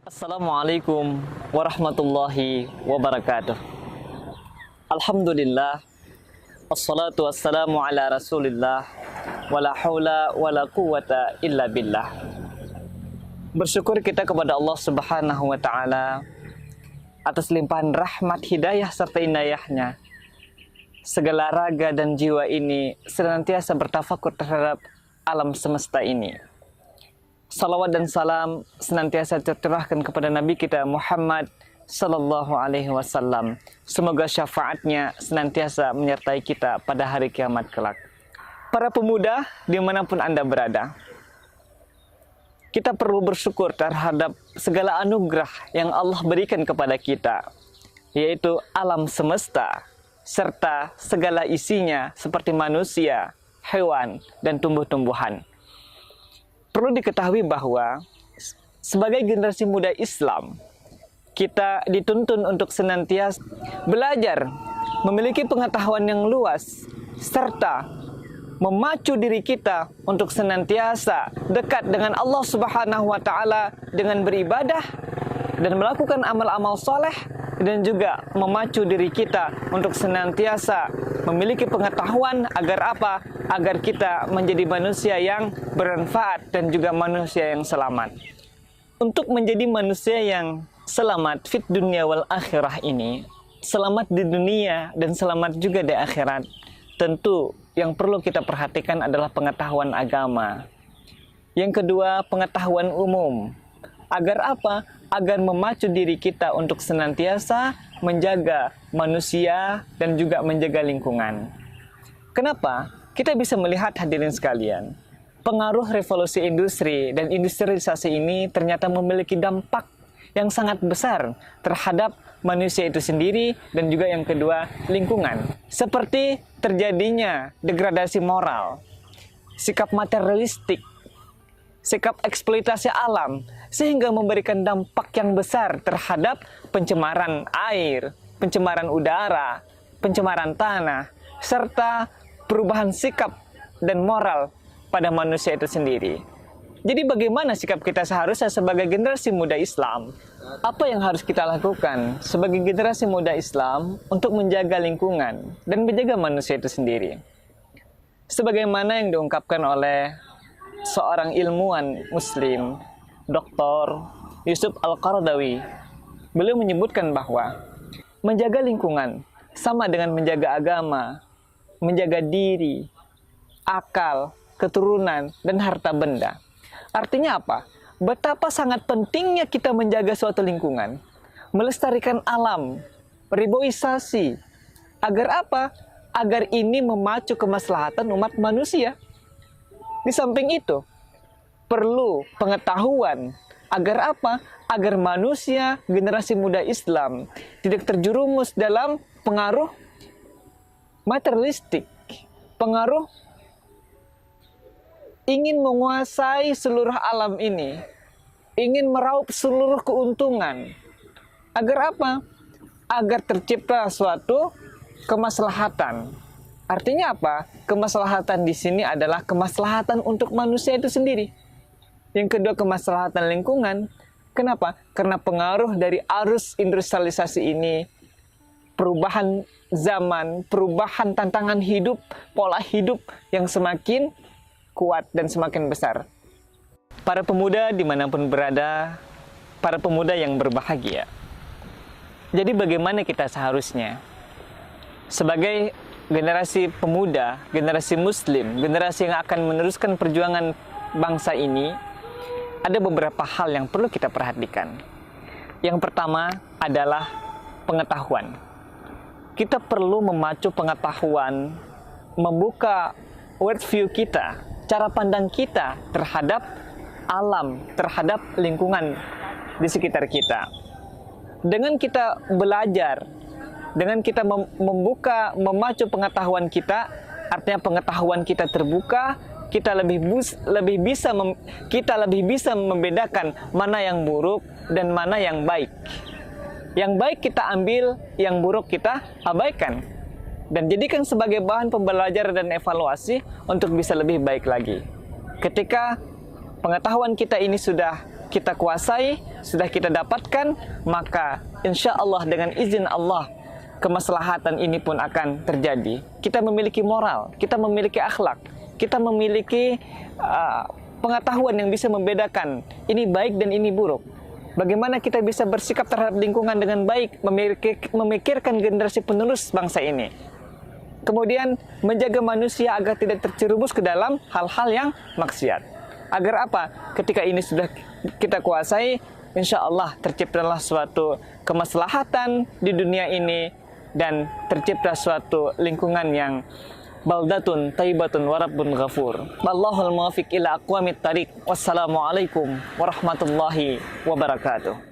Assalamualaikum warahmatullahi wabarakatuh. Alhamdulillah, wassalatu wassalamu ala rasulillah, wala hawla wala quwata illa billah. Bersyukur kita kepada Allah subhanahu wa ta'ala atas limpahan rahmat, hidayah serta inayahnya. Segala raga dan jiwa ini senantiasa bertafakur terhadap alam semesta ini. Salawat dan salam senantiasa tercurahkan kepada Nabi kita Muhammad sallallahu alaihi wasallam. Semoga syafaatnya senantiasa menyertai kita pada hari kiamat kelak. Para pemuda dimanapun Anda berada, kita perlu bersyukur terhadap segala anugerah yang Allah berikan kepada kita, yaitu alam semesta serta segala isinya seperti manusia, hewan, dan tumbuh-tumbuhan. Perlu diketahui bahwa sebagai generasi muda Islam, kita dituntun untuk senantiasa belajar, memiliki pengetahuan yang luas, serta memacu diri kita untuk senantiasa dekat dengan Allah Subhanahu wa Ta'ala dengan beribadah dan melakukan amal-amal soleh, dan juga memacu diri kita untuk senantiasa memiliki pengetahuan agar apa? Agar kita menjadi manusia yang bermanfaat dan juga manusia yang selamat. Untuk menjadi manusia yang selamat fit dunia wal akhirah ini, selamat di dunia dan selamat juga di akhirat, tentu yang perlu kita perhatikan adalah pengetahuan agama. Yang kedua, pengetahuan umum. Agar apa? Agar memacu diri kita untuk senantiasa menjaga manusia dan juga menjaga lingkungan. Kenapa? Kita bisa melihat, hadirin sekalian, pengaruh revolusi industri dan industrialisasi ini ternyata memiliki dampak yang sangat besar terhadap manusia itu sendiri dan juga yang kedua, lingkungan. Seperti terjadinya degradasi moral, sikap materialistik, sikap eksploitasi alam, sehingga memberikan dampak yang besar terhadap pencemaran air, pencemaran udara, pencemaran tanah, serta perubahan sikap dan moral pada manusia itu sendiri. Jadi bagaimana sikap kita seharusnya sebagai generasi muda Islam? Apa yang harus kita lakukan sebagai generasi muda Islam untuk menjaga lingkungan dan menjaga manusia itu sendiri? Sebagaimana yang diungkapkan oleh seorang ilmuwan muslim, Dr. Yusuf Al-Qaradawi, beliau menyebutkan bahwa menjaga lingkungan sama dengan menjaga agama, menjaga diri, akal, keturunan, dan harta benda. Artinya apa? Betapa sangat pentingnya kita menjaga suatu lingkungan, melestarikan alam, reboisasi. Agar apa? Agar ini memacu kemaslahatan umat manusia. Di samping itu, perlu pengetahuan. Agar apa? Agar manusia, generasi muda Islam, tidak terjerumus dalam pengaruh materialistik, pengaruh ingin menguasai seluruh alam ini, ingin meraup seluruh keuntungan. Agar apa? Agar tercipta suatu kemaslahatan. Artinya apa? Kemaslahatan di sini adalah kemaslahatan untuk manusia itu sendiri. Yang kedua, kemaslahatan lingkungan. Kenapa? Karena pengaruh dari arus industrialisasi ini, perubahan zaman, perubahan tantangan hidup, pola hidup yang semakin kuat dan semakin besar. Para pemuda dimanapun berada, para pemuda yang berbahagia. Jadi bagaimana kita seharusnya sebagai generasi pemuda, generasi muslim, generasi yang akan meneruskan perjuangan bangsa ini, ada beberapa hal yang perlu kita perhatikan. Yang pertama adalah pengetahuan. Kita perlu memacu pengetahuan, membuka worldview kita, cara pandang kita terhadap alam, terhadap lingkungan di sekitar kita. Dengan kita belajar, dengan kita memacu pengetahuan kita, artinya pengetahuan kita terbuka, kita lebih bisa membedakan mana yang buruk dan mana yang baik. Yang baik kita ambil, yang buruk kita abaikan. Dan jadikan sebagai bahan pembelajaran dan evaluasi untuk bisa lebih baik lagi. Ketika pengetahuan kita ini sudah kita kuasai, sudah kita dapatkan, maka insya Allah dengan izin Allah, kemaslahatan ini pun akan terjadi. Kita memiliki moral, kita memiliki akhlak, kita memiliki pengetahuan yang bisa membedakan ini baik dan ini buruk. Bagaimana kita bisa bersikap terhadap lingkungan dengan baik, memikirkan generasi penerus bangsa ini. Kemudian menjaga manusia agar tidak terjerumus ke dalam hal-hal yang maksiat. Agar apa? Ketika ini sudah kita kuasai, insya Allah terciptalah suatu kemaslahatan di dunia ini dan tercipta suatu lingkungan yang baldatun tayyibatun wa rabbun ghafur. Wallahul muwaffiq ila aqwamit thariq. Wassalamualaikum warahmatullahi wabarakatuh.